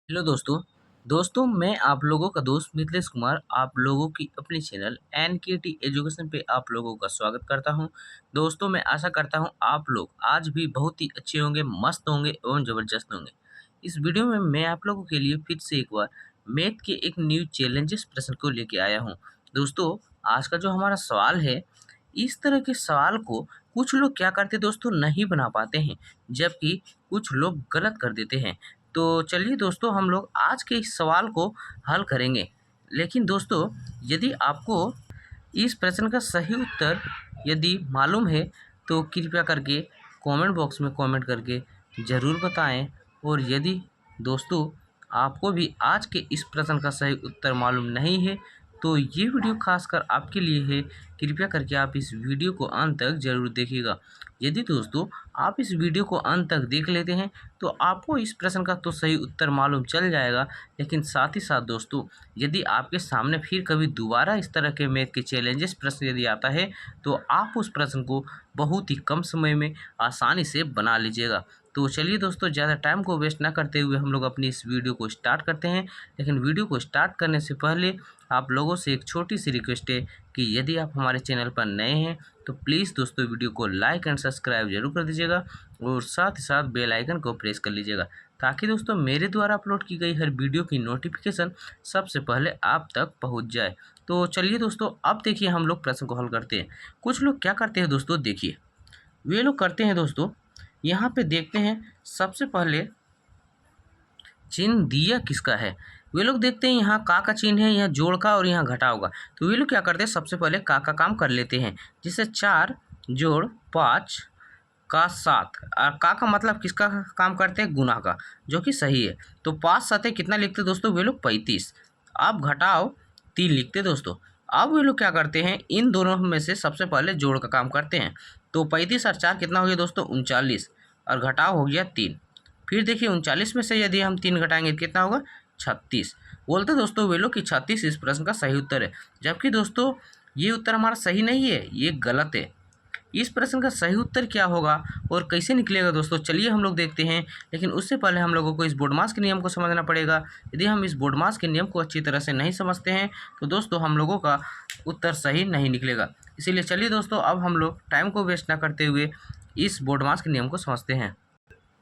Hello दोस्तों मैं आप लोगों का दोस्त मिथिलेश कुमार आप लोगों की अपने चैनल एनकेटी एजुकेशन पे आप लोगों का स्वागत करता हूं। दोस्तों मैं आशा करता हूं आप लोग आज भी बहुत ही अच्छे होंगे, मस्त होंगे एवं ज़बरदस्त होंगे। इस वीडियो में मैं आप लोगों के लिए फिर से एक बार मैथ के एक न्यू चैलेंजेस प्रश्न को लेके आया हूँ। दोस्तों आज का जो हमारा सवाल है, इस तरह के सवाल को कुछ लोग क्या करते हैं दोस्तों, नहीं बना पाते हैं, जबकि कुछ लोग गलत कर देते हैं। तो चलिए दोस्तों हम लोग आज के इस सवाल को हल करेंगे। लेकिन दोस्तों यदि आपको इस प्रश्न का सही उत्तर यदि मालूम है तो कृपया करके कमेंट बॉक्स में कमेंट करके ज़रूर बताएं। और यदि दोस्तों आपको भी आज के इस प्रश्न का सही उत्तर मालूम नहीं है तो ये वीडियो खासकर आपके लिए है। कृपया करके आप इस वीडियो को अंत तक ज़रूर देखिएगा। यदि दोस्तों आप इस वीडियो को अंत तक देख लेते हैं तो आपको इस प्रश्न का तो सही उत्तर मालूम चल जाएगा। लेकिन साथ ही साथ दोस्तों यदि आपके सामने फिर कभी दोबारा इस तरह के मैथ के चैलेंजेस प्रश्न यदि आता है तो आप उस प्रश्न को बहुत ही कम समय में आसानी से बना लीजिएगा। तो चलिए दोस्तों ज़्यादा टाइम को वेस्ट ना करते हुए हम लोग अपनी इस वीडियो को स्टार्ट करते हैं। लेकिन वीडियो को स्टार्ट करने से पहले आप लोगों से एक छोटी सी रिक्वेस्ट है कि यदि आप हमारे चैनल पर नए हैं तो प्लीज़ दोस्तों वीडियो को लाइक एंड सब्सक्राइब जरूर कर दीजिएगा और साथ ही साथ बेल आइकन को प्रेस कर लीजिएगा, ताकि दोस्तों मेरे द्वारा अपलोड की गई हर वीडियो की नोटिफिकेशन सबसे पहले आप तक पहुंच जाए। तो चलिए दोस्तों अब देखिए हम लोग प्रश्न को हल करते हैं। कुछ लोग क्या करते हैं दोस्तों, देखिए वे लोग करते हैं दोस्तों, यहाँ पे देखते हैं सबसे पहले चिन्ह दिया किसका है। वे लोग देखते हैं यहाँ का चिन्ह है, यहाँ जोड़ का और यहाँ घटाव का। तो वे लोग क्या करते हैं, सबसे पहले का काम कर लेते हैं। जैसे 4 जोड़ 5 का 7। और का मतलब किसका काम करते हैं, गुना का, जो कि सही है। तो 5 7 कितना लिखते हैं दोस्तों, वे लोग 35। अब घटाओ 3 लिखते हैं दोस्तों। अब वे लोग क्या करते हैं, इन दोनों में से सबसे पहले जोड़ का काम करते हैं। तो 35 और 4 कितना हो गया दोस्तों, 39, और घटाव हो गया 3। फिर देखिए 39 में से यदि हम 3 घटाएंगे तो कितना होगा, 36। बोलते दोस्तों वे लोग कि 36 इस प्रश्न का सही उत्तर है। जबकि दोस्तों ये उत्तर हमारा सही नहीं है, ये गलत है। इस प्रश्न का सही उत्तर क्या होगा और कैसे निकलेगा दोस्तों, चलिए हम लोग देखते हैं। लेकिन उससे पहले हम लोगों को इस बोर्डमास के नियम को समझना पड़ेगा। यदि हम इस बोर्डमास के नियम को अच्छी तरह से नहीं समझते हैं तो दोस्तों हम लोगों का उत्तर सही नहीं निकलेगा। इसीलिए चलिए दोस्तों अब हम लोग टाइम को वेस्ट ना करते हुए इस बोर्डमास के नियम को समझते हैं।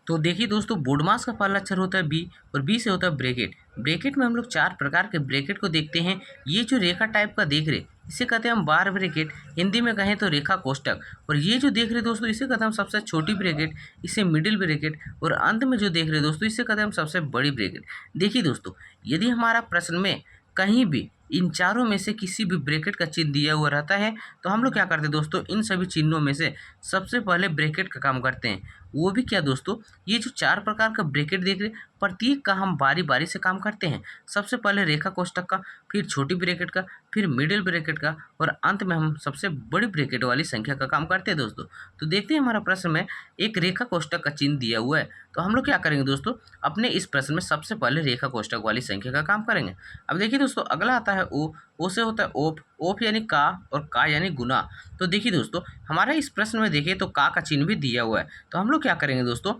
तो देखिए दोस्तों बोर्डमास का पहला अक्षर होता है बी और बी से होता है ब्रैकेट। ब्रैकेट में हम लोग 4 प्रकार के ब्रैकेट को देखते हैं। ये जो रेखा टाइप का देख रहे इसे कहते हैं हम बार ब्रैकेट, हिंदी में कहें तो रेखा कोष्टक। और ये जो देख रहे दोस्तों इसे कहते हैं हम सबसे छोटी ब्रैकेट, इसे मिडिल ब्रैकेट, और अंत में जो देख रहे दोस्तों इसे कहते हैं हम सबसे बड़ी ब्रैकेट। देखिए दोस्तों यदि हमारा प्रश्न में कहीं भी इन चारों में से किसी भी ब्रैकेट का चिन्ह दिया हुआ रहता है तो हम लोग क्या करते हैं दोस्तों, इन सभी चिन्हों में से सबसे पहले ब्रैकेट का काम करते हैं। वो भी क्या दोस्तों, ये जो 4 प्रकार का ब्रैकेट देख रहे प्रत्येक का हम बारी बारी से काम करते हैं। सबसे पहले रेखा कोष्टक का, फिर छोटी ब्रैकेट का, फिर मिडिल ब्रैकेट का, और अंत में हम सबसे बड़ी ब्रैकेट वाली संख्या का काम करते हैं दोस्तों। तो देखते हैं हमारा प्रश्न में एक रेखा कोष्टक का चिन्ह दिया हुआ है। तो हम लोग क्या करेंगे दोस्तों, अपने इस प्रश्न में सबसे पहले रेखा कोष्टक वाली संख्या का काम करेंगे। अब देखिए दोस्तों अगला आता है ओ से होता है ओप, ओप यानी का और का यानी गुना। तो देखिए दोस्तों हमारा इस प्रश्न में देखिए तो का चिन्ह भी दिया हुआ है। तो हम लोग क्या करेंगे दोस्तों,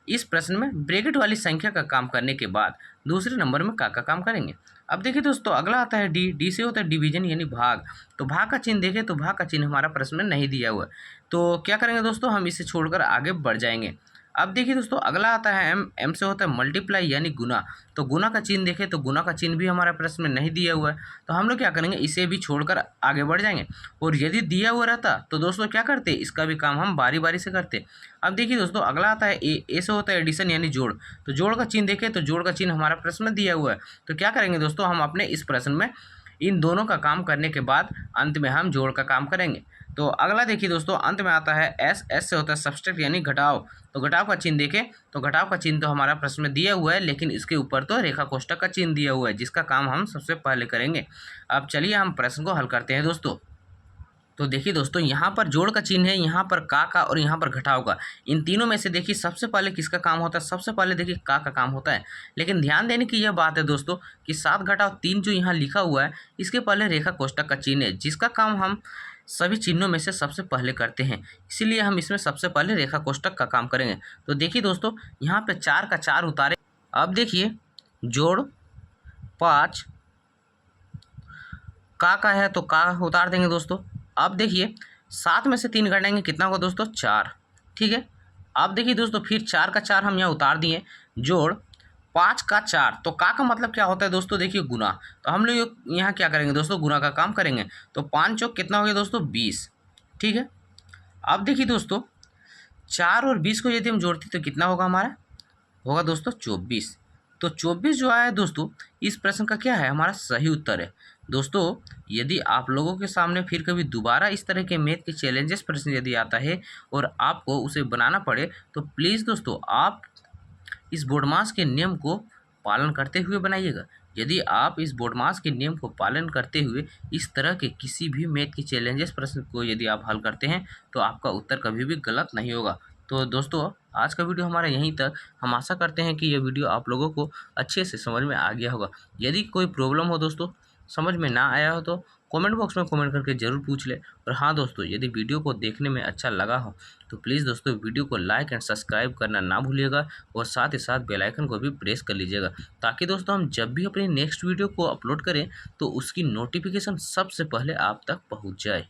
इस प्रश्न में ब्रैकेट वाली संख्या का काम करने के बाद दूसरे नंबर में का काम करेंगे। अब देखिए दोस्तों अगला आता है डी, डी से होता है डिवीजन यानी भाग। तो भाग का चिन्ह देखें तो भाग का चिन्ह हमारा प्रश्न में नहीं दिया हुआ है। तो क्या करेंगे दोस्तों, हम इसे छोड़कर आगे बढ़ जाएंगे। अब देखिए दोस्तों अगला आता है एम, एम से होता है मल्टीप्लाई यानी गुना। तो गुना का चिन्ह देखें तो गुना का चिन्ह भी हमारा प्रश्न में नहीं दिया हुआ है। तो हम लोग क्या करेंगे, इसे भी छोड़कर आगे बढ़ जाएंगे। और यदि दिया हुआ रहता तो दोस्तों क्या करते, इसका भी काम हम बारी बारी से करते। अब देखिए दोस्तों अगला आता है ए, ए से होता है एडिशन यानी जोड़। तो जोड़ का चिन्ह देखें तो जोड़ का चिन्ह हमारा प्रश्न में दिया हुआ है। तो क्या करेंगे दोस्तों, हम अपने इस प्रश्न में इन दोनों का काम करने के बाद अंत में हम जोड़ का काम करेंगे। तो अगला देखिए दोस्तों अंत में आता है एस, एस से होता है सब्सट्रैक्ट यानी घटाव। तो घटाव का चिन्ह देखें तो घटाव का चिन्ह तो हमारा प्रश्न में दिया हुआ है, लेकिन इसके ऊपर तो रेखा कोष्टक का चिन्ह दिया हुआ है जिसका काम हम सबसे पहले करेंगे। अब चलिए हम प्रश्न को हल करते हैं दोस्तों। तो देखिए दोस्तों यहाँ पर जोड़ का चिन्ह है, यहाँ पर का और यहाँ पर घटाव का। इन तीनों में से देखिए सबसे पहले किसका काम होता है, सबसे पहले देखिए का काम होता है। लेकिन ध्यान देने की यह बात है दोस्तों कि 7 घटाव 3 जो यहाँ लिखा हुआ है इसके पहले रेखा कोष्टक का चिन्ह है, जिसका काम हम सभी चिन्हों में से सबसे पहले करते हैं। इसीलिए हम इसमें सबसे पहले रेखा कोष्टक का काम करेंगे। तो देखिए दोस्तों यहाँ पे 4 का 4 उतारे। अब देखिए जोड़ 5 का है तो का उतार देंगे दोस्तों। अब देखिए 7 में से 3 घटाएंगे कितना होगा दोस्तों 4, ठीक है। अब देखिए दोस्तों फिर 4 का 4 हम यहाँ उतार दिए, जोड़ 5 का 4, तो का मतलब क्या होता है दोस्तों, देखिए गुना। तो हम लोग यहाँ क्या करेंगे दोस्तों, गुना का काम करेंगे। तो 5 चौक कितना हो गया दोस्तों 20, ठीक है। अब देखिए दोस्तों 4 और 20 को यदि हम जोड़ते तो कितना होगा हमारा, होगा दोस्तों 24। तो 24 जो आया है दोस्तों, इस प्रश्न का क्या है, हमारा सही उत्तर है। दोस्तों यदि आप लोगों के सामने फिर कभी दोबारा इस तरह के मैथ के चैलेंजेस प्रश्न यदि आता है और आपको उसे बनाना पड़े, तो प्लीज़ दोस्तों आप इस बोर्डमास के नियम को पालन करते हुए बनाइएगा। यदि आप इस बोर्डमास के नियम को पालन करते हुए इस तरह के किसी भी मैथ के चैलेंजेस प्रश्न को यदि आप हल करते हैं तो आपका उत्तर कभी भी गलत नहीं होगा। तो दोस्तों आज का वीडियो हमारा यहीं तक। हम आशा करते हैं कि यह वीडियो आप लोगों को अच्छे से समझ में आ गया होगा। यदि कोई प्रॉब्लम हो दोस्तों, समझ में ना आया हो, तो कमेंट बॉक्स में कमेंट करके ज़रूर पूछ लें। और हाँ दोस्तों, यदि वीडियो को देखने में अच्छा लगा हो तो प्लीज़ दोस्तों वीडियो को लाइक एंड सब्सक्राइब करना ना भूलिएगा और साथ ही साथ बेल आइकन को भी प्रेस कर लीजिएगा, ताकि दोस्तों हम जब भी अपनी नेक्स्ट वीडियो को अपलोड करें तो उसकी नोटिफिकेशन सबसे पहले आप तक पहुंच जाए।